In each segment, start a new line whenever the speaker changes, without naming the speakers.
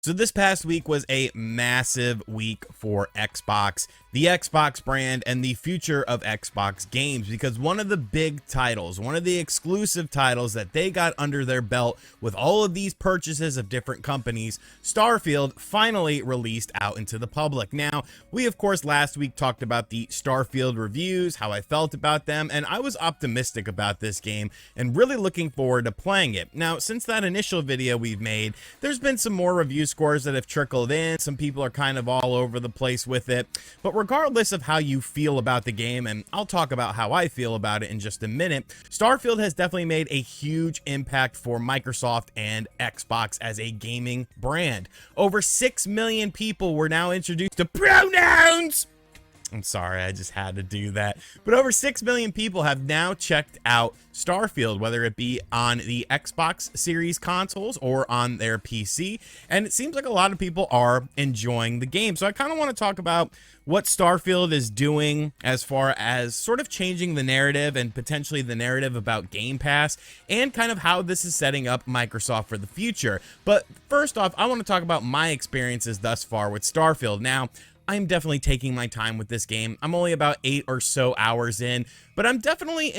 So this past week was a massive week for Xbox, the Xbox brand, and the future of Xbox games, because one of the big titles, one of the exclusive titles that they got under their belt with all of these purchases of different companies, Starfield, finally released out into the public. Now, we of course last week talked about the Starfield reviews, how I felt about them, and I was optimistic about this game and really looking forward to playing it. Now, since that initial video we've made, there's been some more review scores that have trickled in. Some people are kind of all over the place with it, but regardless of how you feel about the game, and I'll talk about how I feel about it in just a minute, Starfield has definitely made a huge impact for Microsoft and Xbox as a gaming brand. Over 6 million people were now introduced to pronouns. I'm sorry, I just had to do that. But over 6 million people have now checked out Starfield, whether it be on the Xbox Series consoles or on their PC. And it seems like a lot of people are enjoying the game. So I kind of want to talk about what Starfield is doing as far as sort of changing the narrative and potentially the narrative about Game Pass, and kind of how this is setting up Microsoft for the future. But first off, I want to talk about my experiences thus far with Starfield. Now, I'm definitely taking my time with this game. I'm only about 8 or so hours in, but I'm definitely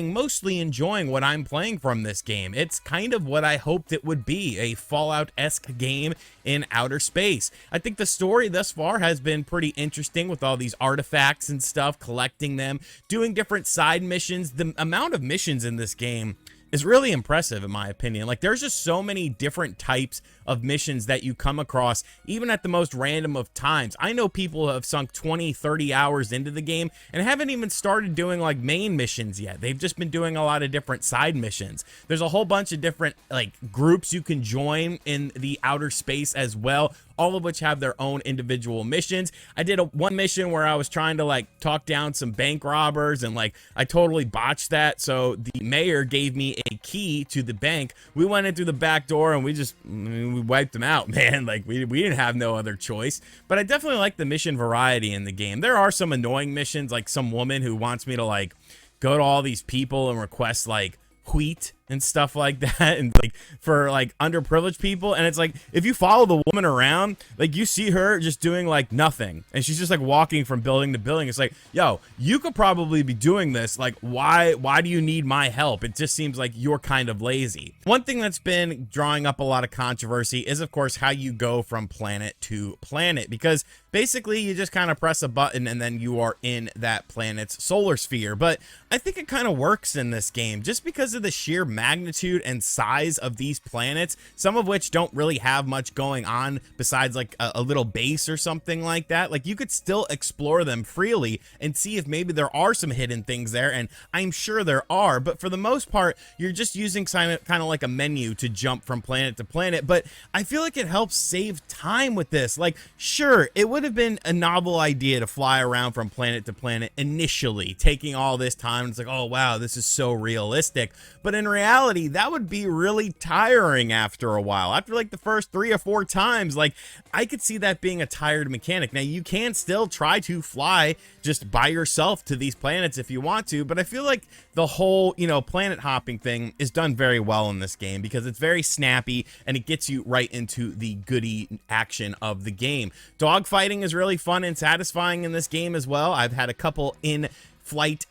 mostly enjoying what I'm playing from this game. It's kind of what I hoped it would be, a Fallout-esque game in outer space. I think the story thus far has been pretty interesting with all these artifacts and stuff, collecting them, doing different side missions. The amount of missions in this game is really impressive in my opinion. Like, there's just so many different types of missions that you come across, even at the most random of times. I know people have sunk 20, 30 hours into the game and haven't even started doing like main missions yet. They've just been doing a lot of different side missions. There's a whole bunch of different like groups you can join in the outer space as well, all of which have their own individual missions. I did one mission where I was trying to like talk down some bank robbers, and like I totally botched that. So the mayor gave me a key to the bank. We went in through the back door and we wiped them out, man. Like we didn't have no other choice. But I definitely like the mission variety in the game. There are some annoying missions, like some woman who wants me to like go to all these people and request like wheat and stuff like that, and like for like underprivileged people. And it's like, if you follow the woman around, like you see her just doing like nothing, and she's just like walking from building to building. It's like, yo, you could probably be doing this. Like, why do you need my help? It just seems like you're kind of lazy. One thing that's been drawing up a lot of controversy is of course how you go from planet to planet, because basically you just kind of press a button and then you are in that planet's solar sphere. But I think it kind of works in this game just because of the sheer magnitude and size of these planets, some of which don't really have much going on besides like a little base or something like that. Like, you could still explore them freely and see if maybe there are some hidden things there, and I'm sure there are, but for the most part you're just using kind of like a menu to jump from planet to planet. But I feel like it helps save time with this. Like, sure, it would have been a novel idea to fly around from planet to planet initially, taking all this time. It's like, oh wow, this is so realistic, but in reality that would be really tiring after a while. After like the first 3 or 4 times, like, I could see that being a tired mechanic. Now, you can still try to fly just by yourself to these planets if you want to, but I feel like the whole, planet hopping thing is done very well in this game because it's very snappy and it gets you right into the goody action of the game. Dogfighting is really fun and satisfying in this game as well. I've had a couple in-flight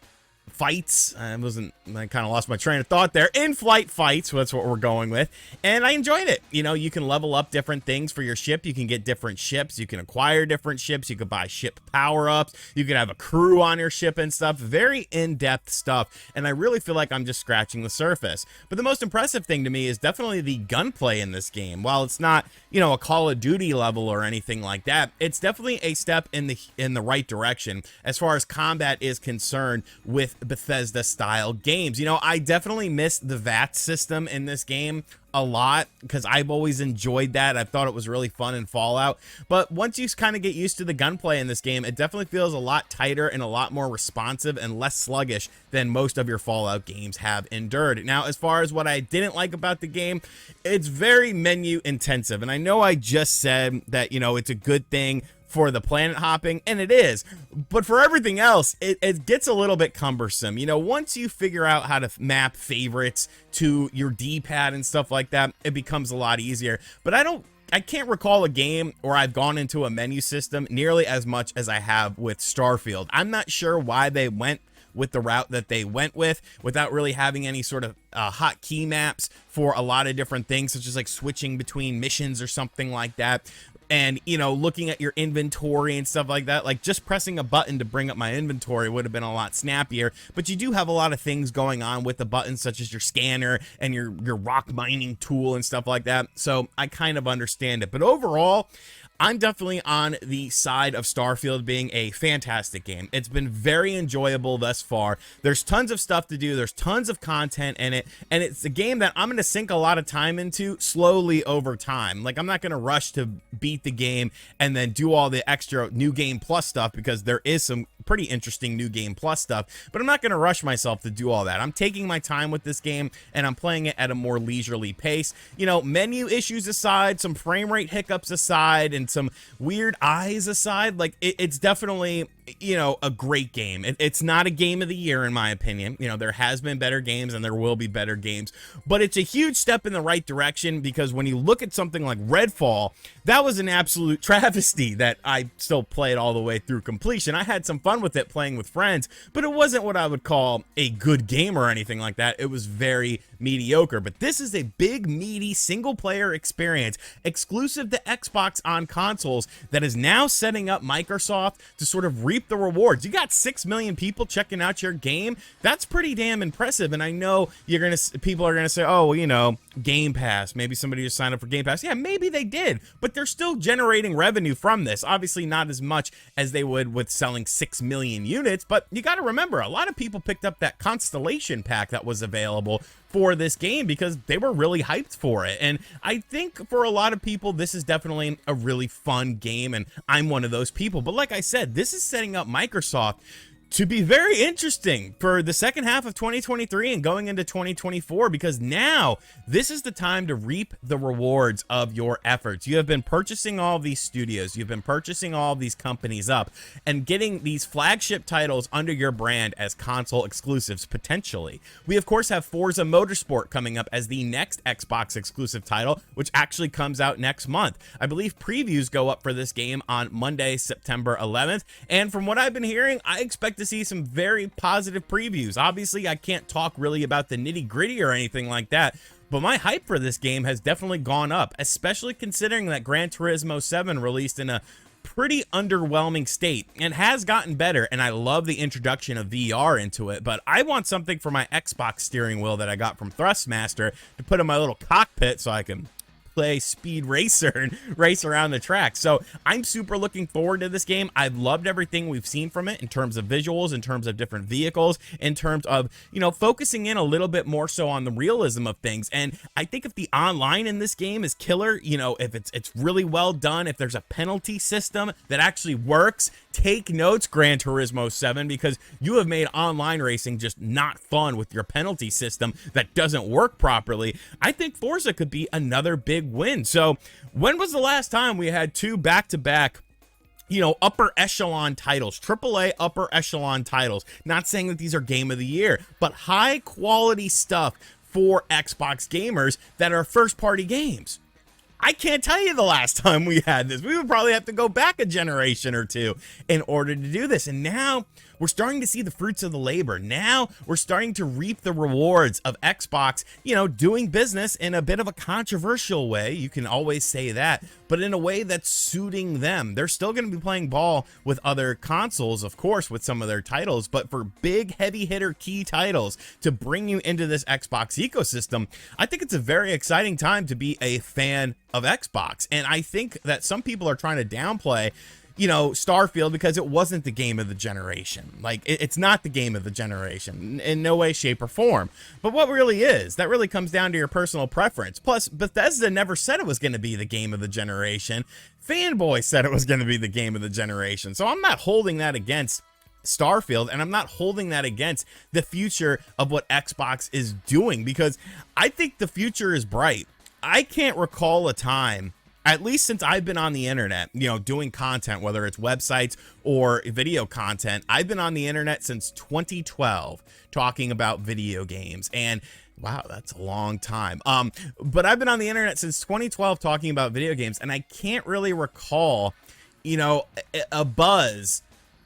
fights. I kind of lost my train of thought there. In-flight fights, that's what we're going with, and I enjoyed it. You can level up different things for your ship. You can get different ships. You can acquire different ships. You could buy ship power-ups. You could have a crew on your ship and stuff. Very in-depth stuff, and I really feel like I'm just scratching the surface. But the most impressive thing to me is definitely the gunplay in this game. While it's not, a Call of Duty level or anything like that, it's definitely a step in the right direction as far as combat is concerned with Bethesda style games. I definitely miss the VAT system in this game a lot because I've always enjoyed that. I've thought it was really fun in Fallout, but once you kind of get used to the gunplay in this game, it definitely feels a lot tighter and a lot more responsive and less sluggish than most of your Fallout games have endured. Now, as far as what I didn't like about the game, it's very menu intensive, and I know I just said that, it's a good thing for the planet hopping, and it is, but for everything else, it gets a little bit cumbersome. Once you figure out how to map favorites to your D-pad and stuff like that, it becomes a lot easier. But I don't I can't recall a game where I've gone into a menu system nearly as much as I have with Starfield. I'm not sure why they went with the route that they went with without really having any sort of hotkey maps for a lot of different things, such as like switching between missions or something like that. And, you know, looking at your inventory and stuff like that, like just pressing a button to bring up my inventory would have been a lot snappier. But you do have a lot of things going on with the buttons, such as your scanner and your rock mining tool and stuff like that. So I kind of understand it. But overall, I'm definitely on the side of Starfield being a fantastic game. It's been very enjoyable thus far. There's tons of stuff to do. There's tons of content in it. And it's a game that I'm going to sink a lot of time into slowly over time. Like, I'm not going to rush to beat the game and then do all the extra New Game Plus stuff, because there is some pretty interesting New Game Plus stuff. But I'm not going to rush myself to do all that. I'm taking my time with this game, and I'm playing it at a more leisurely pace. You know, menu issues aside, some frame rate hiccups aside, and some weird eyes aside, like it's definitely, you know, a great game. It's not a game of the year in my opinion. You know, there has been better games and there will be better games, but it's a huge step in the right direction, because when you look at something like Redfall, that was an absolute travesty that I still played all the way through completion. I had some fun with it playing with friends, but it wasn't what I would call a good game or anything like that. It was very mediocre. But this is a big, meaty single-player experience exclusive to Xbox on consoles that is now setting up Microsoft to sort of reap the rewards. You got 6 million people checking out your game. That's pretty damn impressive. And I know people are gonna say, oh, well, you know, Game Pass, maybe somebody just signed up for Game Pass. Yeah, maybe they did, but they're still generating revenue from this. Obviously not as much as they would with selling 6 million units, but you got to remember, a lot of people picked up that Constellation pack that was available for this game because they were really hyped for it. And I think for a lot of people, this is definitely a really fun game, and I'm one of those people. But like I said, this is setting up Microsoft to be very interesting for the second half of 2023 and going into 2024, because now this is the time to reap the rewards of your efforts. You have been purchasing all of these studios, you've been purchasing all of these companies up and getting these flagship titles under your brand as console exclusives potentially. We of course have Forza Motorsport coming up as the next Xbox exclusive title, which actually comes out next month. I believe previews go up for this game on Monday, September 11th, and from what I've been hearing, I expect to see some very positive previews. Obviously, I can't talk really about the nitty-gritty or anything like that, but my hype for this game has definitely gone up, especially considering that Gran Turismo 7 released in a pretty underwhelming state and has gotten better, and I love the introduction of VR into it. But I want something for my Xbox steering wheel that I got from Thrustmaster to put in my little cockpit so I can play Speed Racer and race around the track. So I'm super looking forward to this game. I've loved everything we've seen from it in terms of visuals, in terms of different vehicles, in terms of, you know, focusing in a little bit more so on the realism of things. And I think if the online in this game is killer, you know, if it's really well done, if there's a penalty system that actually works, take notes, Gran Turismo 7, because you have made online racing just not fun with your penalty system that doesn't work properly. I think Forza could be another big win. So when was the last time we had two back-to-back, you know, upper echelon titles, AAA upper echelon titles? Not saying that these are game of the year, but high quality stuff for Xbox gamers that are first party games. I can't tell you the last time we had this. We would probably have to go back a generation or two in order to do this. And now we're starting to see the fruits of the labor. Now we're starting to reap the rewards of Xbox, you know, doing business in a bit of a controversial way. You can always say that, but in a way that's suiting them. They're still going to be playing ball with other consoles, of course, with some of their titles, but for big heavy hitter key titles to bring you into this Xbox ecosystem, I think it's a very exciting time to be a fan of Xbox. And I think that some people are trying to downplay, you know, Starfield because it wasn't the game of the generation. Like, it's not the game of the generation in no way, shape, or form. But what really is, that really comes down to your personal preference. Plus, Bethesda never said it was going to be the game of the generation. Fanboy said it was going to be the game of the generation. So I'm not holding that against Starfield, and I'm not holding that against the future of what Xbox is doing, because I think the future is bright. I can't recall a time, at least since I've been on the internet, you know, doing content, whether it's websites or video content. I've been on the internet since 2012 talking about video games. And Wow, that's a long time. But I've been on the internet since 2012 talking about video games, and I can't really recall, a buzz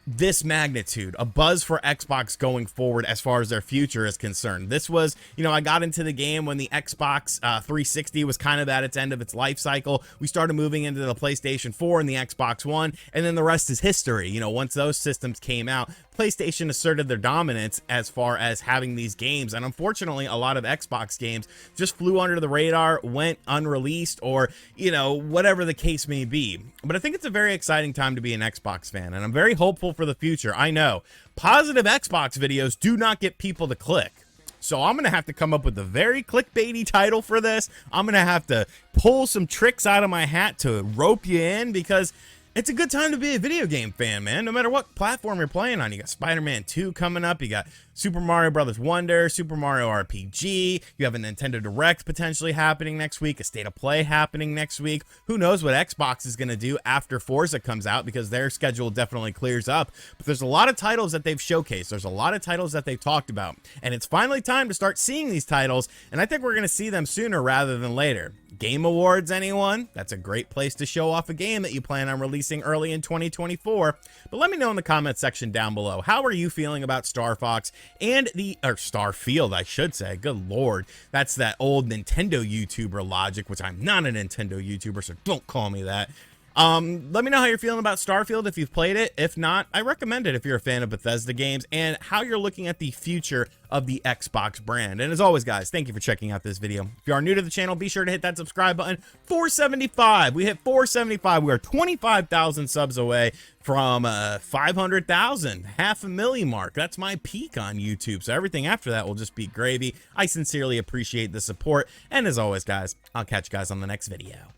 this magnitude, a buzz for Xbox going forward as far as their future is concerned. This was, I got into the game when the Xbox 360 was kind of at its end of its life cycle. We started moving into the PlayStation 4 and the Xbox One, and then the rest is history. Once those systems came out, PlayStation asserted their dominance as far as having these games, and unfortunately a lot of Xbox games just flew under the radar, went unreleased, or whatever the case may be. But I think it's a very exciting time to be an Xbox fan, and I'm very hopeful for the future. I know positive Xbox videos do not get people to click, so I'm gonna have to come up with a very clickbaity title for this. I'm gonna have to pull some tricks out of my hat to rope you in, because it's a good time to be a video game fan, man. No matter what platform you're playing on. You got Spider-Man 2 coming up. You got Super Mario Brothers Wonder, Super Mario RPG. You have a Nintendo Direct potentially happening next week, a State of Play happening next week. Who knows what Xbox is going to do after Forza comes out, because their schedule definitely clears up. But there's a lot of titles that they've showcased. There's a lot of titles that they've talked about. And it's finally time to start seeing these titles, and I think we're going to see them sooner rather than later. Game Awards, anyone? That's a great place to show off a game that you plan on releasing early in 2024. But let me know in the comments section down below. How are you feeling about Star Fox and Starfield, I should say. Good lord. That's that old Nintendo YouTuber logic, which I'm not a Nintendo YouTuber, so don't call me that. Let me know how you're feeling about Starfield if you've played it. If not, I recommend it if you're a fan of Bethesda games, and how you're looking at the future of the Xbox brand. And as always, guys, thank you for checking out this video. If you are new to the channel, be sure to hit that subscribe button. 475. We hit 475. We are 25,000 subs away from 500,000, 500,000 mark. That's my peak on YouTube. So everything after that will just be gravy. I sincerely appreciate the support. And as always, guys, I'll catch you guys on the next video.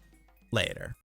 Later.